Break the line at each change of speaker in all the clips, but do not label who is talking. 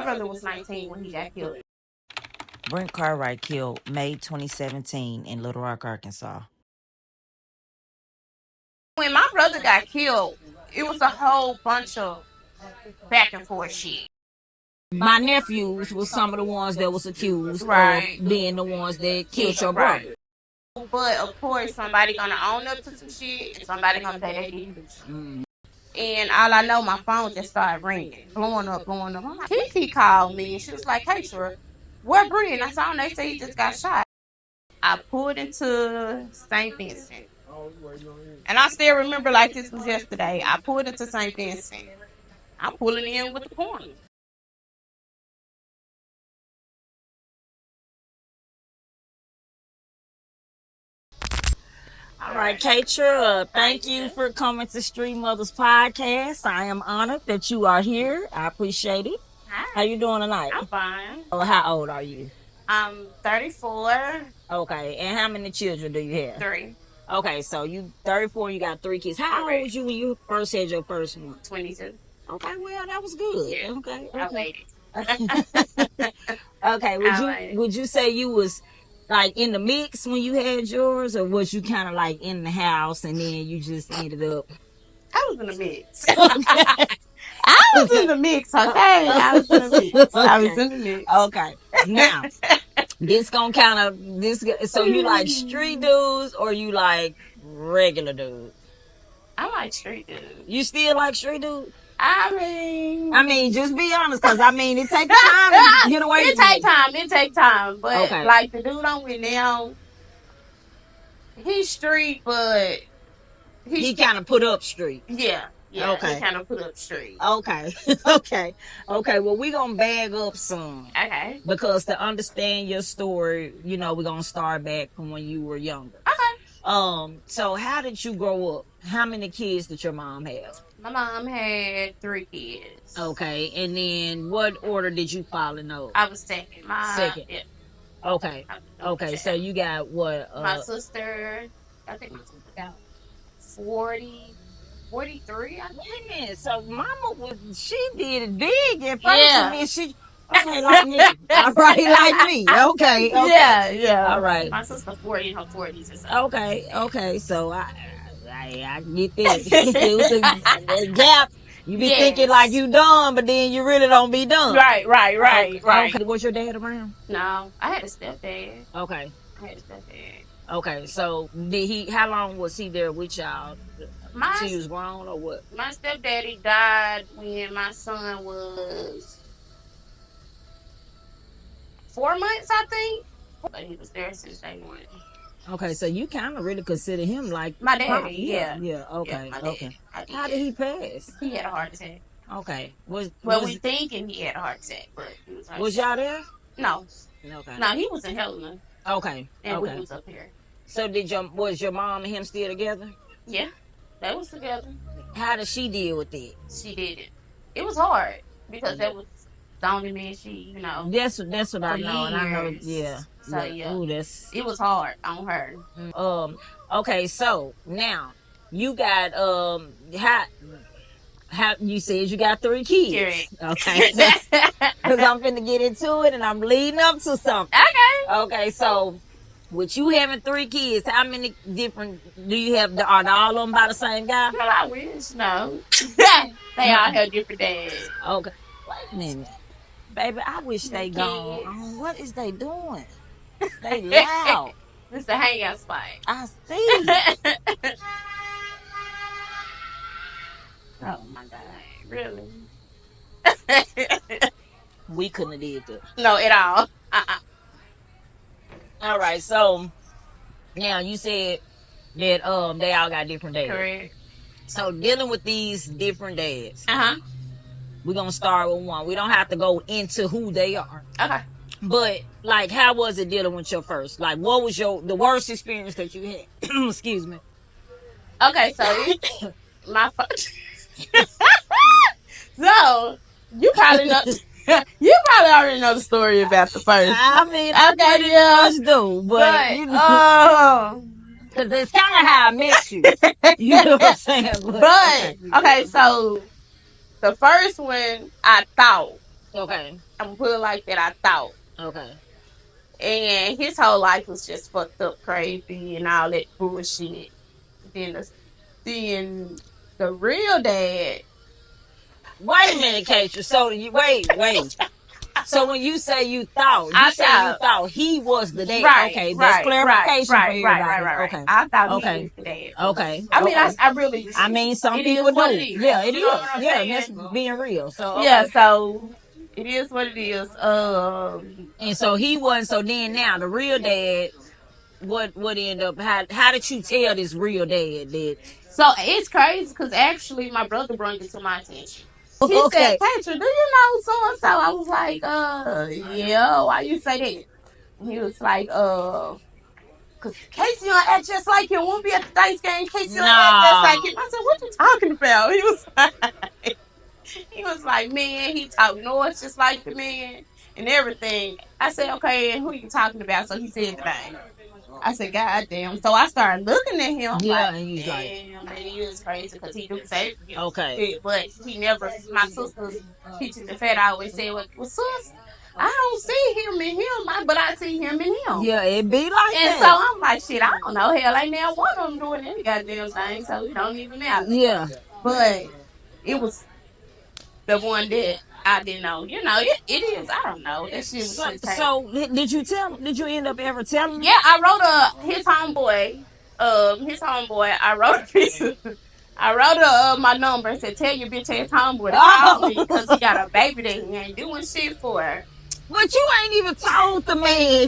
My brother was 19 when he got killed.
Brent Cartwright killed May 2017 in Little Rock, Arkansas.
When my brother got killed, it was a whole bunch of back and forth shit.
My nephews was some of the ones that was accused
Right.
of being the ones that killed your brother.
Right. But of course, somebody gonna own up to some shit, and somebody gonna say they didn't do shit. And all I know, my phone just started ringing, blowing up. I'm like, Kiki called me, and she was like, "Hey, Shura, where Brian?" I saw him. They say he just got shot. I pulled into St. Vincent, and I still remember like this was yesterday. I pulled into St. Vincent. I'm pulling in with the corner.
All right, Katra, thank you for coming to Street Mothers Podcast. I am honored that you are here. I appreciate it.
Hi.
How you doing tonight?
I'm fine.
Oh, how old are you?
I'm 34.
Okay, and how many children do you have?
3.
Okay, so you 34, you got 3 kids. How old was you when you first had your first one?
22.
Okay, well, that was good.
Yeah.
Okay.
I waited.
Okay, would you say you was like in the mix when you had yours, or was you kind of like in the house and then you just ended up?
I was in the mix. I was in the mix, okay? I was in the mix. I was in the mix.
Okay. Now, this gonna kind of this. So you like street dudes or you like regular dudes?
I like street dudes.
You still like street dudes?
I mean,
just be honest, cause I mean, it takes time to get away.
It take time. But
okay.
Like the dude I'm with now, he's street, but
he kind of put up street.
Yeah. Yeah,
okay.
He kind of put up street.
Okay. Okay. Well, we're going to bag up some.
Okay.
Because to understand your story, we're going to start back from when you were younger.
Okay.
So how did you grow up? How many kids did your mom have?
My mom had 3 kids.
Okay. And then what order did you fall in those?
I was second.
Second.
Yeah.
Okay. Okay. So you got what?
My sister, I think my sister got 43.
Wait a minute. So Mama she did it big at first,
Yeah.
and then she. Okay, like me. All right, like me. Okay.
Yeah.
All right.
My sister 40 in her 40s or something.
Okay. So I get this. It was a gap. You be thinking like you done, but then you really don't be done.
Right.
Okay. Was your dad around?
No, I had a stepdad.
Okay.
I had a stepdad.
Okay. So did he? How long was he there with y'all? Till he was grown or what?
My stepdaddy died when my son was 4 months, I think. But he was there since day one.
Okay, so you kind of really consider him like
my daddy.
Yeah. Okay.
Yeah,
okay. How did he pass?
He had a heart attack.
Okay.
We thinking he had a heart attack, but he was
y'all there?
No.
Okay.
No, he was in Helena.
Okay.
And we was up here.
So was your mom and him still together?
Yeah, they was together.
How did she deal with it?
She did it. It was hard because that was the only man she,
That's what I know, and I know. Yeah.
So yeah.
Ooh,
it was hard on her.
Okay. So now you got how you said you got 3 kids. Okay. Because I'm finna get into it, and I'm leading up to something. Okay. So with you having 3 kids, how many different do you have? Are all of them by the same guy?
Well, I wish. No. They all have different dads.
Okay. Wait a minute. Baby, I wish they gone. What is they doing? They loud.
It's a hangout spot.
I see.
Oh my God. Really?
We couldn't have did that.
No, at all.
All right, so now you said that they all got different dads.
Correct.
So dealing with these different dads. We're gonna start with one. We don't have to go into who they are.
Okay.
But like, how was it dealing with your first? Like, what was the worst experience that you had? Excuse me.
Okay, so my first. So you probably know. You probably already know the story about the first.
I mean,
okay, yeah,
do, but because it's kind of how I met you. You know what I'm saying?
But okay, so the first one I thought
Okay.
I'm gonna put it like that. I thought.
Okay.
And his whole life was just fucked up, crazy, and all that bullshit. Then the real dad.
Wait a minute, Katra. So you wait. So when you say you thought, you thought he was the dad.
Right,
Okay, that's
right,
clarification for everybody.
right.
Okay.
I thought he
Okay.
was the dad.
Okay.
I mean, I really.
I mean, some
It
people
is what
do.
it is.
Yeah, it
You know
is.
what I'm
Yeah,
saying?
that's being real. So okay.
Yeah, so it is what it is.
And so he wasn't. So then now the real dad. What ended up? How did you tell this real dad that?
So it's crazy because actually my brother brought it to my attention. He
Okay.
said, Katra, do you know so and so? I was like, yeah, why you say that? He was like, because Casey don't act just like him. Won't be at the Thanksgiving. Casey don't act just like him. I said, what you talking about? He was like, man, he talk noise just like the man and everything. I said, okay, and who you talking about? So he said the name. I said, God damn. So I started looking at him like,
and he's
damn, man, he is crazy because he do say it.
Okay.
But he never, my sister's teachers and fat always say, well, sis, I don't see him in him, but I see him in him.
Yeah, it be like
and
that.
So I'm like, shit, I don't know. Hell, ain't now one of them doing any goddamn thing, so it don't even matter.
Yeah.
But it was the one that I didn't know. You know, it is. I don't know. That shit was
so did you tell? Did you end up ever telling?
Yeah, I wrote his homeboy. I wrote a piece. I wrote my number and said, "Tell your bitch ass homeboy to call me because he got a baby that he ain't doing shit for."
But you ain't even told the man.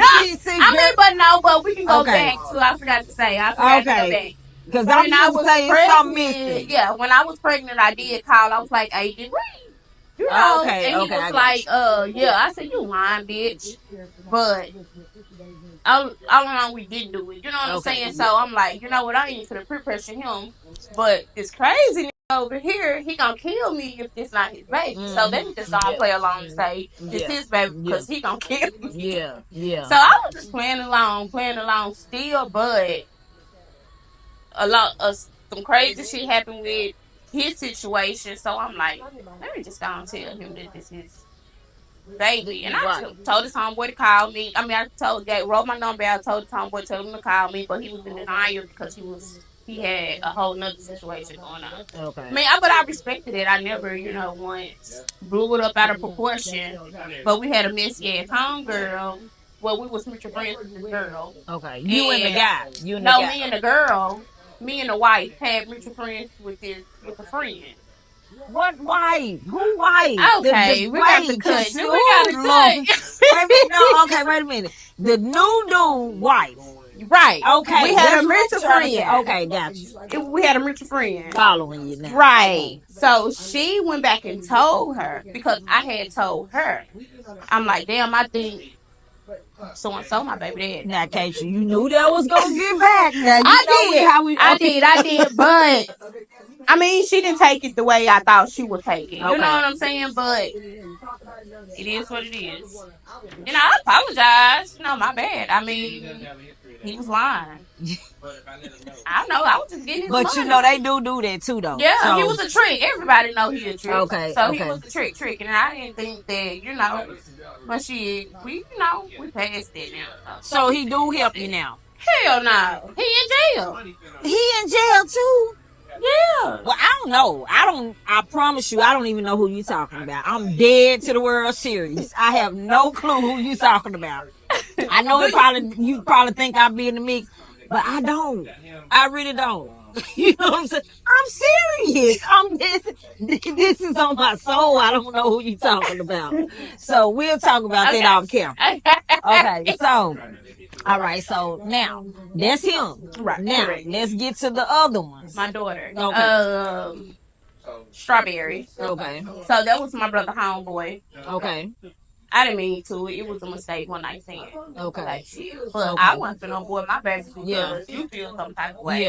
But we can go back to. I forgot to say. I forgot to go back.
Because I was pregnant.
Yeah, when I was pregnant, I did call. I was like, "Hey, did we?" You know, and he was like, yeah. I said, "You lying, bitch," but all along we didn't do it. You know what I'm saying? So I'm like, you know what? I ain't gonna peer pressure him, but it's crazy over here. He gonna kill me if this not his baby. Mm-hmm. So let me just gonna play along and say it's his baby because he gonna kill me. Yeah. So I was just playing along still, but a lot of some crazy shit happened with his situation. So I'm like, let me just go and tell him that this is baby. And I told his homeboy to call me. I mean, wrote my number out, told his homeboy, told him to call me, but he was in denial because he had a whole nother situation going on.
Okay.
But I respected it. I never, once blew it up out of proportion. But we had a messy ass homegirl. Well, we was mutual friends with this girl.
Okay. You and the guy.
Me and the girl. Me and the wife had mutual friends with a friend.
What wife? Who wife?
Okay, we got to cut.
Wait a minute. The new dude wife.
Right.
Okay.
We had a mutual friend.
Okay, gotcha.
We had a mutual friend.
Following you now.
Right. So she went back and told her because I had told her. I'm like, damn, I think so and so my baby dad.
Now, Katra, you knew that was gonna get back. Now,
I did, but I mean, she didn't take it the way I thought she would take it. You know what I'm saying? But it is what it is. I apologize. My bad. I mean, he was lying. I know. I was just getting his money.
They do that too, though.
Yeah, so he was a trick. Everybody know he a trick.
Okay.
So he was a trick, and I didn't think that, but we passed it now.
So he do help you now?
Hell no. He in jail.
He in jail too?
Yeah.
Well, I don't know. I promise you, I don't even know who you talking about. I'm dead to the World Series. I have no clue who you talking about. I know you probably think I'll be in the mix, but I don't. I really don't. You know what I'm saying? I'm serious. This is on my soul. I don't know who you talking about. So we'll talk about that off camera. Okay, so all right, so now that's him.
Right.
Now let's get to the other ones.
My daughter. Okay. Strawberry.
Okay.
So that was my brother homeboy.
Okay.
I didn't mean to. It was a mistake one night stand.
Okay.
But I wasn't finna boy my baby because you feel some type of way.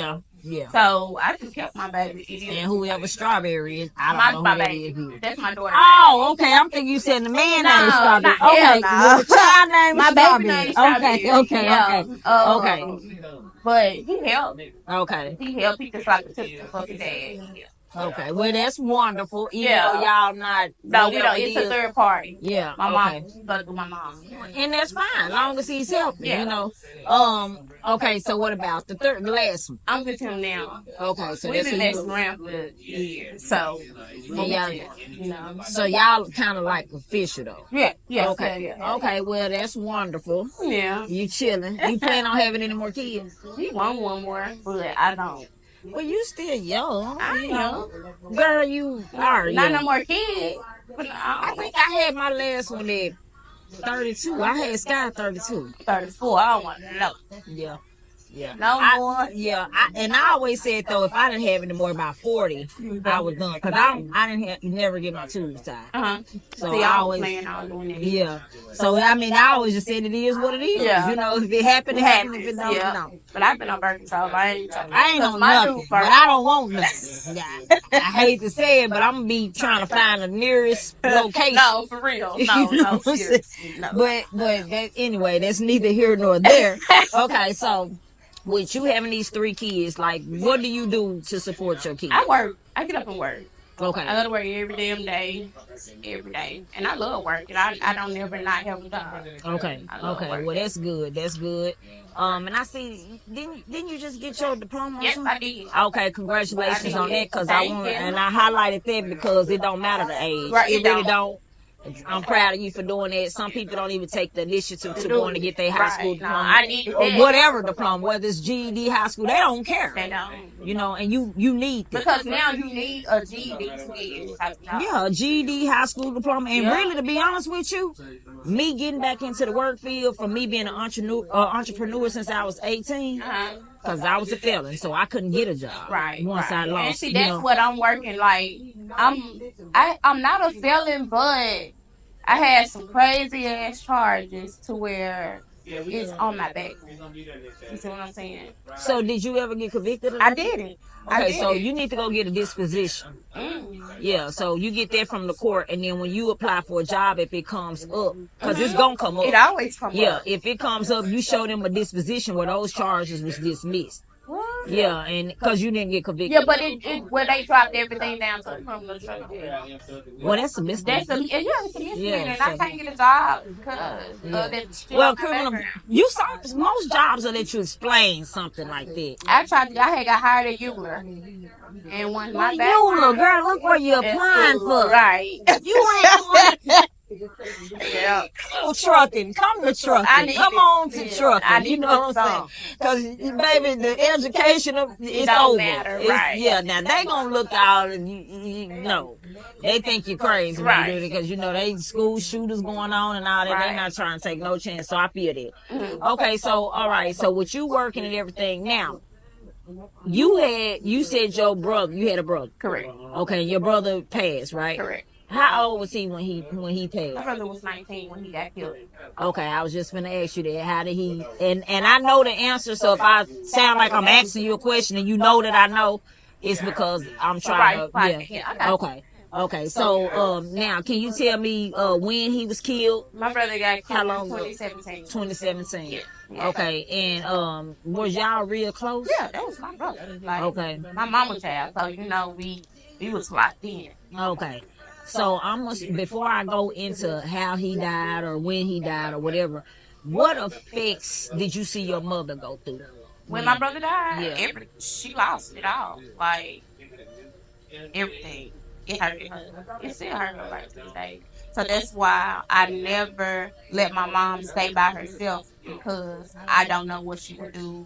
Yeah.
So I just kept my baby.
And whoever Strawberry is, I don't know who that is.
That's my daughter.
Oh, okay. I'm thinking you said the man name Strawberry.
Okay.
The child name
my
Strawberry.
Baby name Strawberry.
Okay.
But he helped.
Okay.
He helped. He just like took the fucking dad.
Okay, well that's wonderful. Even though y'all not.
No, we don't. It's a third party.
Yeah,
my mom stuck with my mom,
and that's fine, long as he's healthy. You know. Okay, so what about the last one?
I'm with him now.
Okay, so
we've been messing around for years. So
y'all, you know. So y'all kind of like official though.
Yeah.
Okay. Yeah. Okay, well that's wonderful.
Yeah.
You chilling? You plan on having any more kids?
We want one more, but I don't.
Well, you still young.
I know.
Girl, you are
not
young.
No more kids.
I think I had my last one at 32. I had Sky 32.
34. I don't want to know.
Yeah. Yeah.
No more.
Yeah. I always said though, if I didn't have any more by 40, I was done. Cause I didn't never get my tubes tied. So
see,
I always
plan on doing it.
Yeah. So I mean, I always just said it is what it is.
Yeah.
You know, if it happened, it happened. If it don't, no.
But I've been on birth control. I ain't
on nothing. But I don't want nothing. I hate to say it, but I'm gonna be trying to find the nearest location.
No, for real. No.
But that, anyway, that's neither here nor there. Okay, so. With you having these 3 kids, like, what do you do to support your kids?
I work. I get up and work.
Okay.
I go to work every damn day. Every day. And I love working. I don't ever not have a job.
Okay. Okay. Well, that's good. That's good. And I see, didn't you just get your diploma?
Yes, I did.
Okay, congratulations on that, because I highlighted that because it don't matter the age.
Right,
it really don't. I'm proud of you for doing that. Some people don't even take the initiative to going to get their high school diploma.
I need
or whatever diploma, whether it's GED, high school, they don't care.
They don't.
You know, and you need that.
Because now you need a GED to get this type of job.
Yeah, a GED, high school diploma. And really, to be honest with you, me getting back into the work field, from me being an entrepreneur since I was 18, because I was a felon, so I couldn't get a job.
Right.
Once I lost.
And see, that's what I'm working like. I'm not a felon, but I had some crazy ass charges to where it's on my back. You see what I'm saying?
So did you ever get convicted of that?
I didn't.
Okay, so you need to go get a disposition. Yeah, so you get that from the court, and then when you apply for a job, if it comes up, because it's gonna come up.
It always comes up.
Yeah, if it comes up, you show them a disposition where those charges was dismissed.
What?
Yeah, and because you didn't get convicted.
Yeah, but where they dropped everything down to the criminal charge.
Well, that's a misdemeanor.
It's a misdemeanor, and I can't get a job because of that.
Well, criminal. You saw most jobs will let you explain something like that.
I had got hired at Euler, and when my back.
Euler, girl, look what you're applying for.
Right.
You ain't.
Yeah.
Come to trucking. Come on to trucking. You know what I'm saying? Because, baby, the education is over.
Matter, right?
Yeah, now they gonna look out and you know they think you're crazy when you do it, because you know they school shooters going on and all that. Right. They're not trying to take no chance. So I feel that. Okay, so all right. So with you working and everything now. You said you had a brother. Correct. Okay, your brother passed, right?
Correct.
How old was he when he passed?
My brother was 19 when he got killed.
Okay, I was just gonna ask you that. How did he? And I know the answer. So if I sound like I'm asking you a question and you know that I know, it's because I'm trying to. Yeah. Okay. So now can you tell me when he was killed?
My brother got killed in 2017.
2017.
Yeah.
Okay, and was y'all real close?
Yeah, that was my brother. Like,
okay.
My mama's child, so you know we was locked in.
Okay. So before I go into how he died or when he died or whatever, what effects did you see your mother go through?
When my brother died, she lost it all. Like, everything. It hurt her. It still hurt her right to this day. So that's why I never let my mom stay by herself, because I don't know what she would do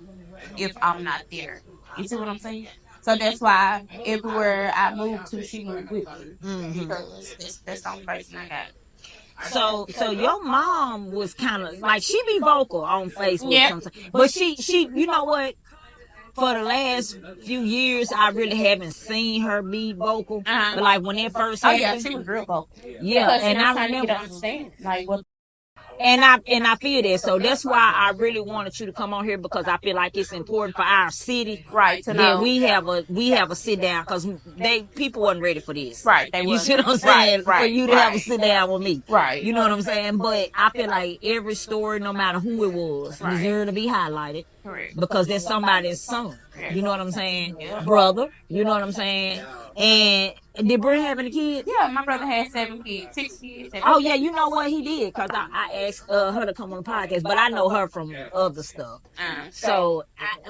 if I'm not there. You see what I'm saying? So that's why everywhere I moved to, she moved with me. Because that's the only person I got.
So your mom was kind of like, she be vocal on Facebook sometimes. But she, you know what? For the last few years, I really haven't seen her be vocal. But like when it first happened.
Oh yeah, she was real vocal.
Yeah, and I remember.
Understand, like what.
And I feel that. So that's why I really wanted you to come on here, because I feel like it's important for our city,
right, to know.
We have a sit down, because people wasn't ready for this.
Right.
You see what I'm saying?
Right.
For you to have a sit down with me.
Right.
You know what I'm saying? But I feel like every story, no matter who it was, deserved to be highlighted.
Correct.
Because that's somebody's son. You know what I'm saying? Brother. You know what I'm saying? And did Brent have any kids?
Yeah, my brother had 7 kids, 6 kids. 7
Oh yeah, you know what he did? Cause I asked her to come on the podcast, but I know her from other stuff. So but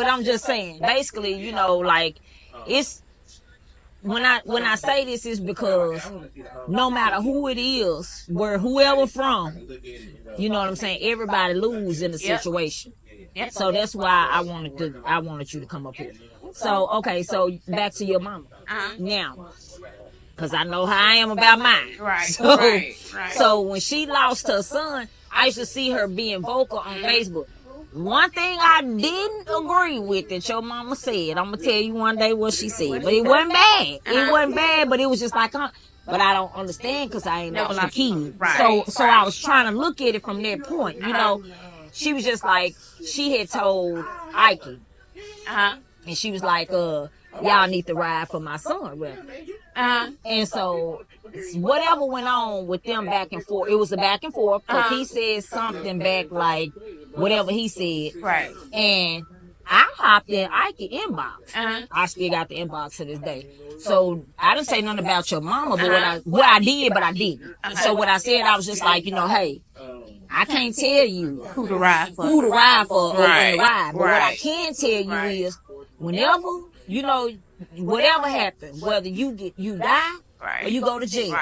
I'm just saying, basically, you know, like it's when I say this is because no matter who it is, where whoever from, you know what I'm saying, everybody lose in the situation.
Yep.
So that's why I wanted you to come up here. So okay, so back to your mama now, because I know how I am about mine.
Right.
So,
right.
So when she lost her son, I used to see her being vocal on Facebook. One thing I didn't agree with that your mama said, I'm gonna tell you one day what she said, but it wasn't bad. It wasn't bad, but it was just like, but I don't understand because I ain't lost a kid.
Right.
So I was trying to look at it from that point. You know, she was just like, she had told Ike, and she was like, y'all need to ride for my son, really. And so whatever went on with them back and forth, it was a back and forth because he said something back like whatever he said.
Right.
And I hopped in Ike inbox. I still got the inbox to this day. So I didn't say nothing about your mama, but what I did, but I didn't. So what I said, I was just like, you know, hey, I can't tell you
who to ride for,
or when to ride. But what I can tell you is, whenever, you know, whatever happens, whether you die or you go to jail,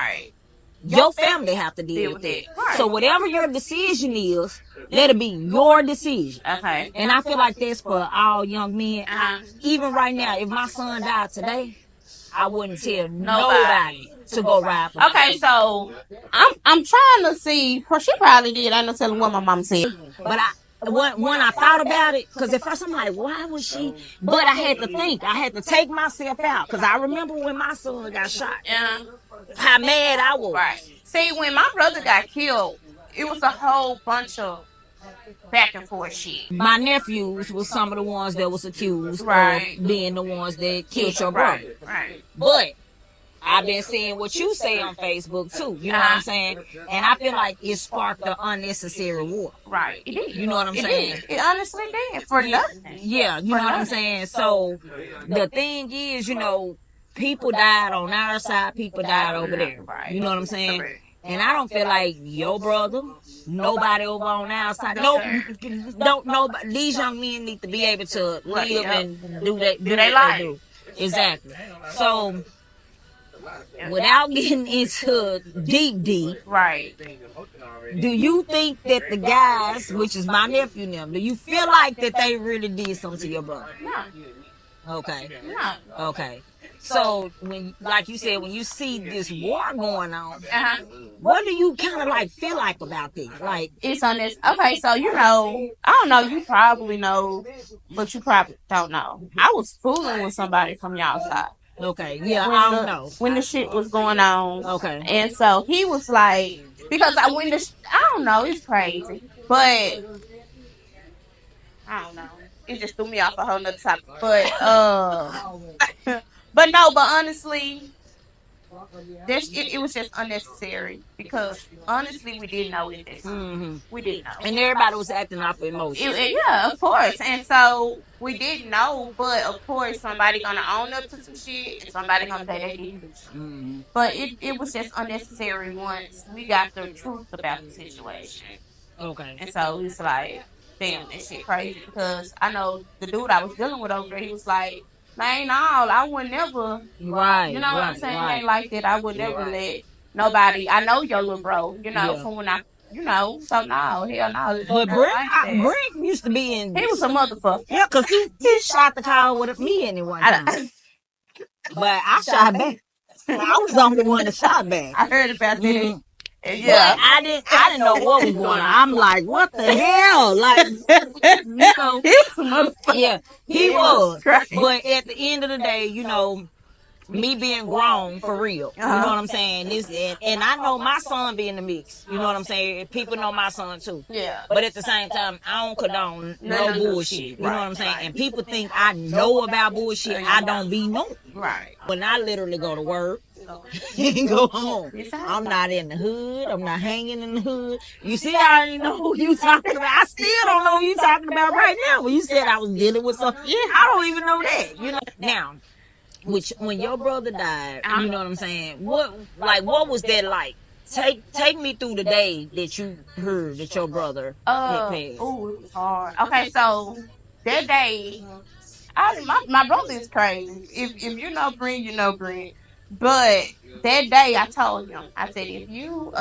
your family have to deal with it. Right. So whatever your decision is, let it be your decision.
Okay.
And I feel like that's for all young men. Even right now, if my son died today, I wouldn't tell nobody to go ride for
Okay, so I'm trying to see. Well, she probably did. I ain't no telling what my mom said.
But when I thought about it, because at first I'm like, why was she? But I had to think. I had to take myself out. Because I remember when my son got shot. How mad I was.
Right. See, when my brother got killed, it was a whole bunch of back and forth shit.
My nephews was some of the ones that was accused of being the ones that killed your brother.
Right.
But I've been seeing what you say on Facebook too. You know what I'm saying? And I feel like it sparked an unnecessary war.
Right. It did.
You know what I'm saying?
It honestly did. For nothing.
Yeah, you know what I'm saying? So the thing is, you know, people died on our side, people died over there. You know what I'm saying? And I don't feel like your brother, nobody over on our side. Nobody. These young men need to be able to live and do their life. Exactly. So without getting into deep,
right?
Do you think that the guys, which is my nephew and them, do you feel like that they really did something to your brother?
No.
Okay.
No.
Okay. So when, like you said, when you see this war going on, what do you kind of like feel like about this? Like
it's on this. Okay, so you know, I don't know. You probably know, but you probably don't know. I was fooling with somebody from y'all side.
Okay, yeah, I don't know
when the shit was going on.
Okay,
and so he was like, because I don't know, it's crazy, but I don't know. It just threw me off a whole nother topic. But but honestly, it was just unnecessary because honestly, we didn't know it. We didn't know,
and everybody was acting off of emotion.
Yeah, of course, and so we didn't know. But of course, somebody gonna own up to some shit, and somebody gonna say they didn't. But it was just unnecessary once we got the truth about the situation.
Okay,
and so it's like, damn, that shit crazy because I know the dude I was dealing with over there. He was like, man, no, I would never.
Right.
You know what I'm saying? Ain't like that. I would never let nobody. I know your little bro. You know, from when I. You know, so no, hell no.
But Brent used to be in.
He was a motherfucker.
Yeah, because he shot the car with me in it one time. But I shot back. I was the only one that shot back.
I heard about that.
Yeah, but I didn't know what was going on. I'm like, what the hell? Like, you know,
he was a motherfucker.
Yeah, he was. But at the end of the day, you know, me being grown for real, you know what I'm saying? And I know my son be in the mix. You know what I'm saying? People know my son too.
Yeah.
But at the same time, I don't condone no bullshit. You know what I'm saying? And people think I know about bullshit. I don't be knowing.
Right.
When I literally go to work and go home, I'm not in the hood. I'm not hanging in the hood. You see, I already know who you talking about. I still don't know who you talking about right now. When you said I was dealing with something, I don't even know that. You know. Now, which when your brother died, you know what I'm saying? What was that like? Take me through the day that you heard that your brother had passed.
Oh, it was hard. Okay, so that day, my brother is crazy. If you know Brent, you know Brent. But that day, I told him, I said, if you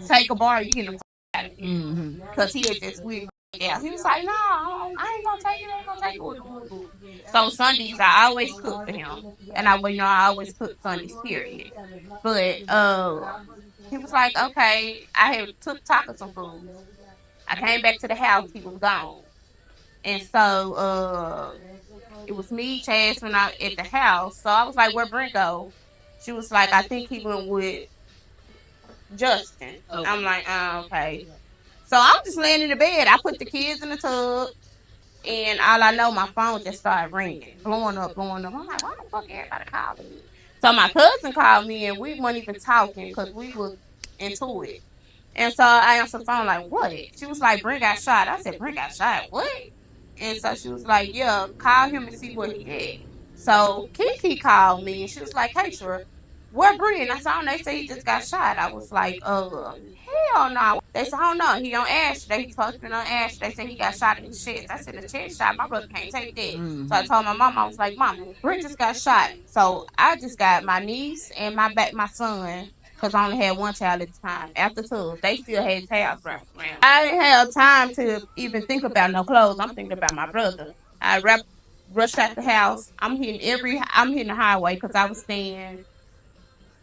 take a bar, you get the out of here, because he had just weird. Yeah, he was like, no, I ain't gonna take it. I ain't gonna take it. So Sundays, I always cook for him, and I always cook Sundays, period. But he was like, okay. I had took Taka some food. I came back to the house. He was gone, and so it was me, Chaz, when I at the house. So I was like, where Brent go? She was like, I think he went with Justin. I'm like, oh, okay. So I'm just laying in the bed. I put the kids in the tub. And all I know, my phone just started ringing, blowing up, blowing up. I'm like, why the fuck everybody calling me? So my cousin called me, and we weren't even talking because we was into it. And so I answered the phone like, what? She was like, Brent got shot. I said, Brent got shot? What? And so she was like, yeah, call him and see where he at. So Kiki called me, and she was like, hey, sure, where Brent? I said, they say he just got shot. I was like, hell no. They said, oh no, he on Ash. They supposed to be on Ash. They said he got shot in the chest. I said, the chest shot? My brother can't take that. So I told my mom, I was like, Mom, Brent just got shot. So I just got my niece and my son, because I only had one child at the time. After two, they still had tabs around. I didn't have time to even think about no clothes. I'm thinking about my brother. Rushed out the house. I'm hitting the highway because I was staying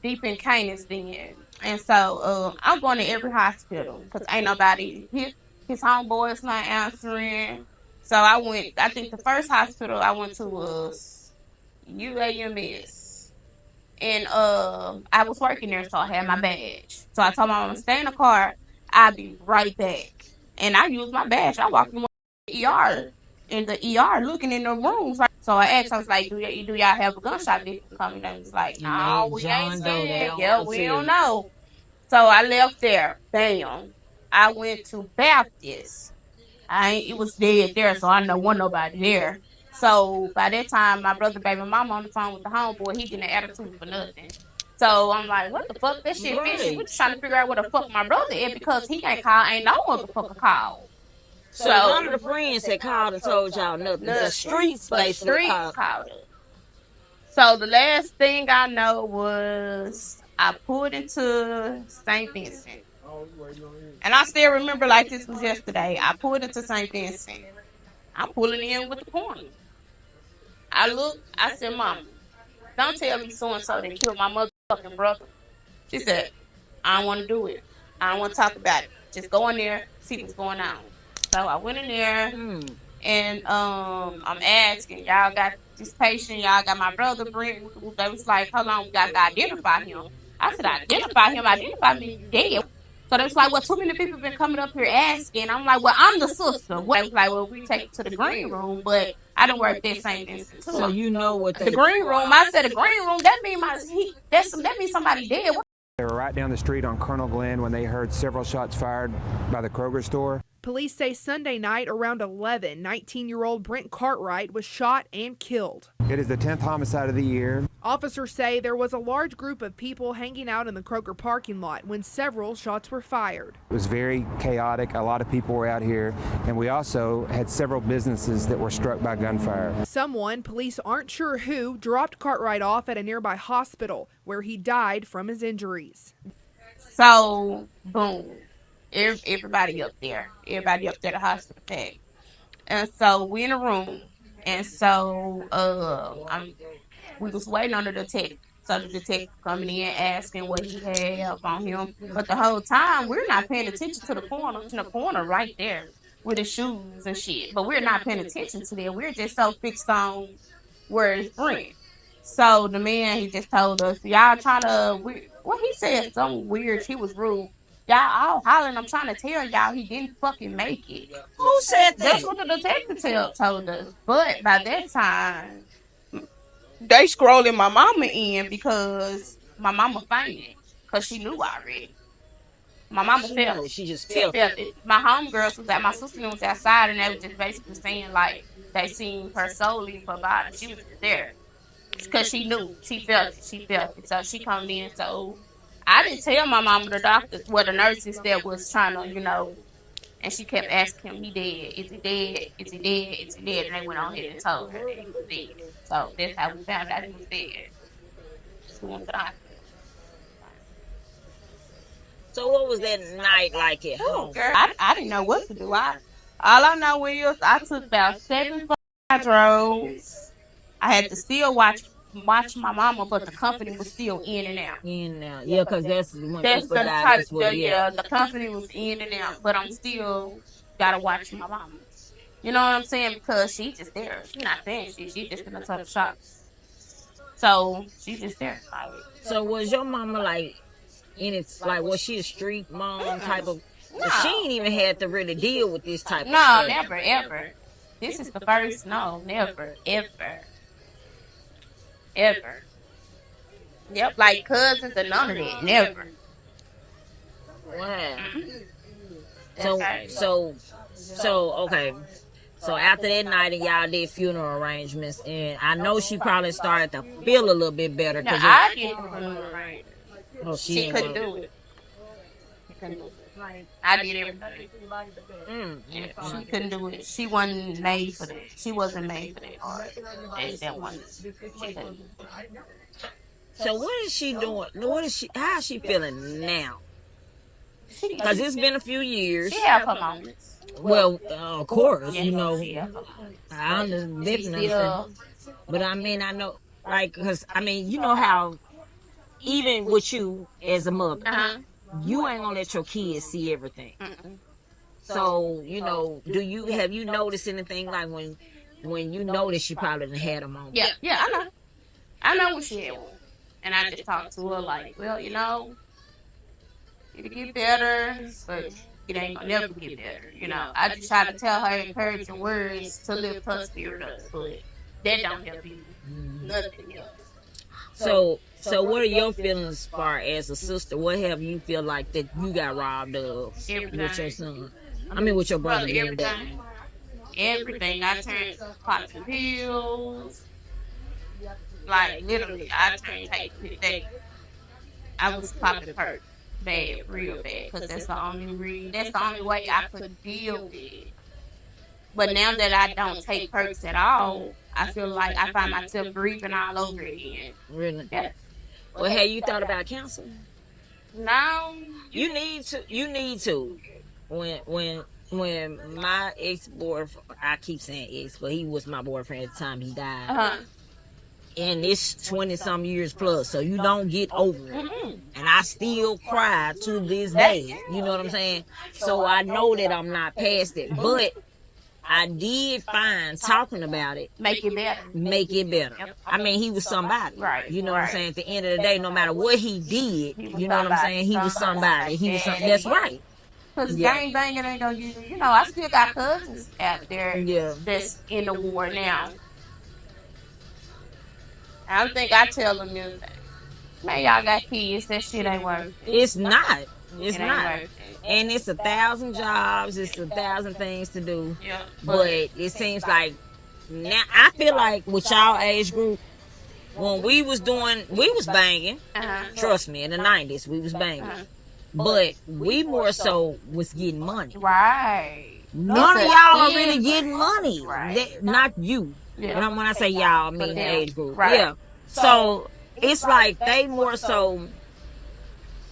deep in Canis then. And so I'm going to every hospital because ain't nobody, his homeboys not answering. So I think the first hospital I went to was UAMS. And I was working there, so I had my badge. So I told my mom, stay in the car. I'll be right back. And I used my badge. I walked in the ER, looking in the rooms. So I asked, I was like, do y'all have a gunshot victim coming? They was like, no, we ain't seen it. Yeah, we don't know. So I left there. Bam. I went to Baptist. It was dead there, so I know wasn't nobody there. So by that time, my brother, baby mama on the phone with the homeboy, he getting an attitude for nothing. So I'm like, what the fuck? That shit fishy. We just trying to figure out what the fuck my brother is because he can't call. Ain't no motherfucker call.
So none of the friends had called and told y'all nothing. The streets basically called us.
So the last thing I know was I pulled into St. Vincent. And I still remember like this was yesterday. I pulled into St. Vincent. I'm pulling in with the corner. I looked, I said, Mama, don't tell me so-and-so that killed my motherfucking brother. She said, I don't want to do it. I don't want to talk about it. Just go in there, see what's going on. So I went in there, and I'm asking, y'all got this patient, y'all got my brother, Brent. They was like, hold on, we got to identify him. I said, identify me, dead. So they was like, well, too many people been coming up here asking. I'm like, well, I'm the sister. They was like, well, we take it to the green room, but I didn't work that same instant too.
So you know what
the green room? I said the green room. That means that means somebody dead.
They were right down the street on Colonel Glenn when they heard several shots fired by the Kroger store.
Police say Sunday night around 11, 19-year-old Brent Cartwright was shot and killed.
It is the 10th homicide of the year.
Officers say there was a large group of people hanging out in the Kroger parking lot when several shots were fired.
It was very chaotic. A lot of people were out here, and we also had several businesses that were struck by gunfire.
Someone, police aren't sure who, dropped Cartwright off at a nearby hospital where he died from his injuries.
So, boom. Everybody up there at the hospital tag. And so we in a room, and so we was waiting on the detective. So the detective coming in asking what he had up on him, but the whole time we're not paying attention to the corner. In the corner right there with his shoes and shit, but we're not paying attention to that. We're just so fixed on where it's Brent. So the man, he just told us, y'all trying to, he said something weird. He was rude. Y'all all hollering. I'm trying to tell y'all he didn't fucking make it.
Who said that?
That's what the detective told us. But by that time, they scrolling my mama in because my mama fainted because she knew already. My mama felt it.
She just felt
it. My homegirls was my sister was outside, and they was just basically saying like they seen her soul leave her body. She was there. because she knew, she felt it. So she come in. So I didn't tell my mama the doctors, well, the nurses that was trying to, and she kept asking him, he dead? Is he dead? Is he dead? Is he dead? And they went on ahead and told her that he was dead. So that's how we found out he was dead. She went to the hospital.
So what was that night like at home?
Girl, I didn't know what to do. All I know is I took about 7 I drove. I had to still watch my mama, but the company was still in and out.
In and out. Yeah, because that's when
That's
people
the
die.
type.
That's what, yeah.
The company was in and out, but I'm still gotta watch my mama. You know what I'm saying? Because she just there. She's not saying shit. She just in a tough shots. So she just there.
So was your mama like was she a street mom type of? No. She ain't even had to really deal with this type of stuff.
No, never, ever. This is the first. No, never, ever. Ever. Yep, like cousins and none of that. Never.
Wow. So okay. So after that night, and y'all did funeral arrangements, and I know she probably started to feel a little bit better.
No, I did funeral arrangements.
Oh,
she couldn't do it. I did everything. She couldn't do it. She wasn't made for that. She wasn't made for that. That one. She couldn't.
So what is she doing? How is she feeling now? Because it's been a few years.
She have her moments.
Well, of course,
yeah,
I understand. But I mean, I know, like, because I mean, you know how even with you as a mother, you ain't gonna let your kids see everything. So have you noticed anything like when you notice she probably done had a moment?
Yeah, I know what she had one. And I just talked to her like, well, it'll get better, but it ain't gonna never get better. I just try to tell her encouraging words to lift her spirit up, but that don't help you. Nothing else.
So what are your feelings as far as a sister? What have you feel like that you got robbed of with your son? I mean, with your brother.
Everything. I turned pots and pills. Like literally, I turned take. I was popping perks bad, real bad, because that's the only way I could deal with it. But now that I don't take perks at all, I feel like I find myself grieving all over again.
Really?
Yeah.
Well, have you thought about counseling?
No.
You need to. When my ex-boyfriend, I keep saying ex, but he was my boyfriend at the time he died. And it's 20-some years plus, so you don't get over it. And I still cry to this day. You know what I'm saying? So I know that I'm not past it. But I did find talking about it
make it better.
Yep. I mean, he was somebody. Right. You know what I'm saying? At the end of the day, no matter what he did, you know what I'm saying? He was somebody. That's right.
Because gang banging ain't gonna use it. I still got cousins out there that's in the war now. I don't think I tell them music. Man, y'all got kids. That shit ain't worth it.
It's not. It's not. And it's 1,000 jobs. It's 1,000 things to do. Yeah. But it seems like now I feel like with y'all age group, when we was banging. Trust me, in the 90s we was banging. But we more so was getting money.
Right.
None of y'all are really getting money. Right. Not you. Yeah. And when I say y'all, I mean the age group. Right. Yeah. So it's like they more so,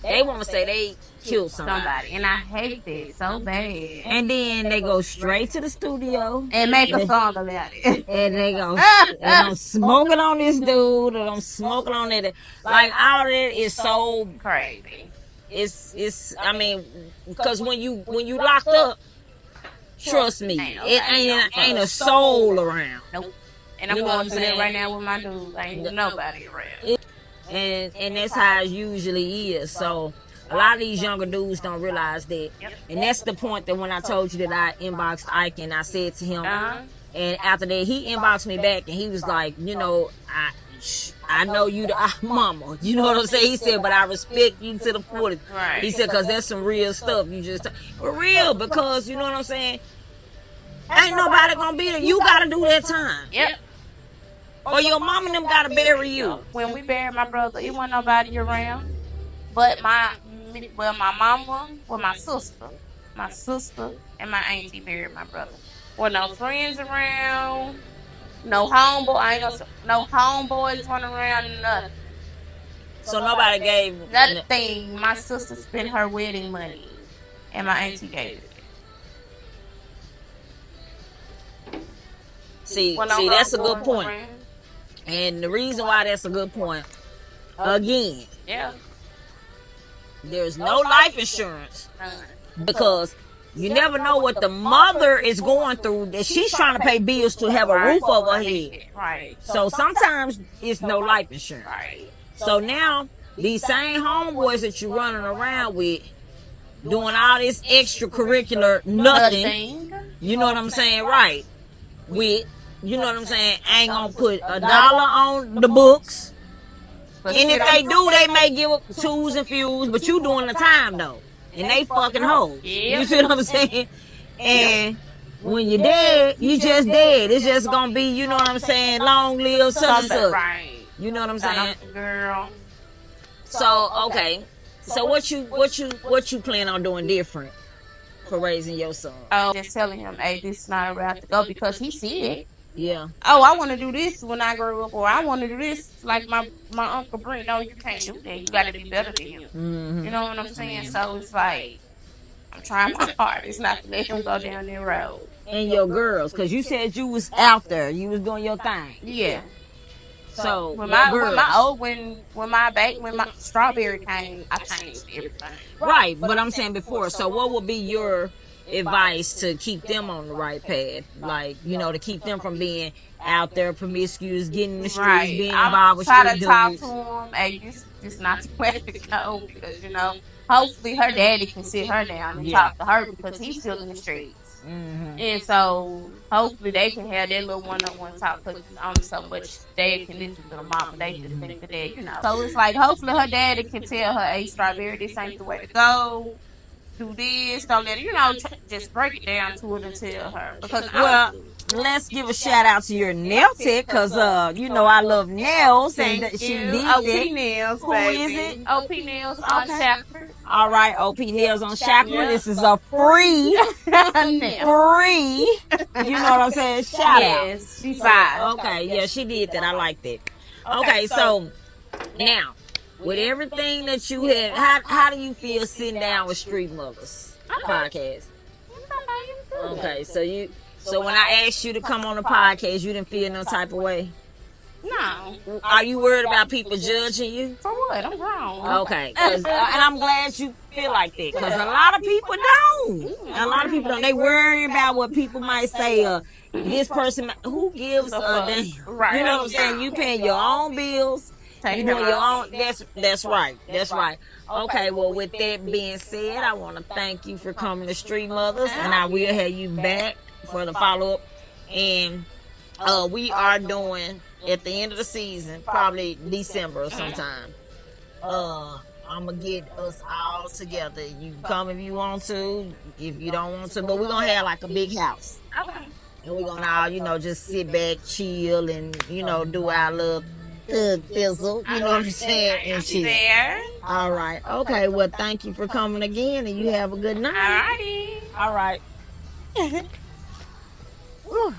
they want to say they killed somebody.
And I hate that so bad.
And then they go straight to the studio.
And make a song about it.
And they go, and I'm smoking on this dude, and I'm smoking on that. Like, all that is so
crazy.
It's I mean, because when you locked up, trust me, it ain't a soul around.
Nope. And I'm going to that right now with my dude. Ain't nobody around.
And that's how it usually is. So a lot of these younger dudes don't realize that. Yep. And that's the point that when I told you that I inboxed Ike and I said to him, and after that he inboxed me back and he was like, I know you the mama. You know what I'm saying? He said, but I respect you to the fullest. Right. He said, because that's some real stuff. You just for real, because you know what I'm saying? Ain't nobody gonna be there. You gotta do that time.
Yep.
Or your mom and them gotta bury you.
When we buried my brother, it wasn't nobody around. But my mama, my sister, and my auntie buried my brother. Well, no friends around, no homeboy. I ain't gonna no homeboys running around, nothing.
So nobody gave
Nothing. My sister spent her wedding money, and my auntie gave it.
See, that's a good point. And the reason why that's a good point, again, there's no life insurance because you never know what the mother is going through, that she's trying to pay bills to have a roof over her head.
Right.
So sometimes it's no life insurance.
Right.
So now these same homeboys that you're running around with doing all this extracurricular nothing, you know what I'm saying, right, with, you know what I'm saying, ain't gonna put $1 on the books. And if they do, they may give up tools and fuels, but you doing the time though. And they fucking hoes. You see what I'm saying? And when you're dead, you just dead. It's just gonna be, you know what I'm saying, long live such and such.
Right.
You know what I'm saying?
Girl.
So okay. So what you plan on doing different for raising your son?
Oh, just telling him, hey, this is not a route to go, because he said,
yeah,
oh, I want to do this when I grow up, or I want to do this like my uncle Brent. No, you can't do that. You got to be better than him.
Mm-hmm.
You know what I'm saying? So it's like, I'm trying my hardest not to let him go down that road.
And your girls, because you said you was out there, you was doing your thing.
Yeah.
So
when my strawberry came, I changed everything.
Right, but I'm saying before. So what would be your advice to keep them on the right path? Like, you know, to keep them from being out there promiscuous, getting in the streets, being involved with
try to
dudes.
Talk to them. Hey, this not the way to go, because, you know, hopefully her daddy can sit her down and talk to her, because he's still in the streets.
Mm-hmm.
And so hopefully they can have their little one-on-one talk, because there's only so much dad can listen to the mom, they just think the dad, you know. So it's like, hopefully her daddy can tell her, hey, Strawberry, this ain't the way to go. Do this, don't let it, you know, just break it down to it and tell her. Because
let's give a shout out to your nail tech, because you know I love nails.
Thank
and she
you.
did
OP
that.
Nails,
Who
baby.
is it?
OP Nails on Shackford.
All right, OP Nails on Shackford. Yeah. This is a free. You know what I'm saying? Shout out.
Yes, she's fine.
Okay, yeah, she did that. I like that. Okay, so now with everything that you had, how do you feel sitting down with Street Mothers podcast? Okay, so when I asked you to come on the podcast, you didn't feel no type of way?
No.
Are you worried about people judging you?
For what? I'm grown.
Okay, and I'm glad you feel like that, because a lot of people don't. A lot of people don't. They worry about what people might say. This person, who gives a damn?
Right.
You know what I'm saying? You paying your own bills. You doing your own. That's right. That's right. Okay. Well, with that being said, I want to thank you for coming to Street Mothers, and I will have you back for the follow up. And we are doing at the end of the season, probably December or sometime. I'm gonna get us all together. You can come if you want to, if you don't want to, but we're gonna have like a big house.
Okay.
And we're gonna all, you know, just sit back, chill, and, you know, do our little fizzle, you know what I'm saying, and shit.
There.
All right. Okay. Well, thank you for coming again, and you have a good night.
Alrighty.
All right. Whew.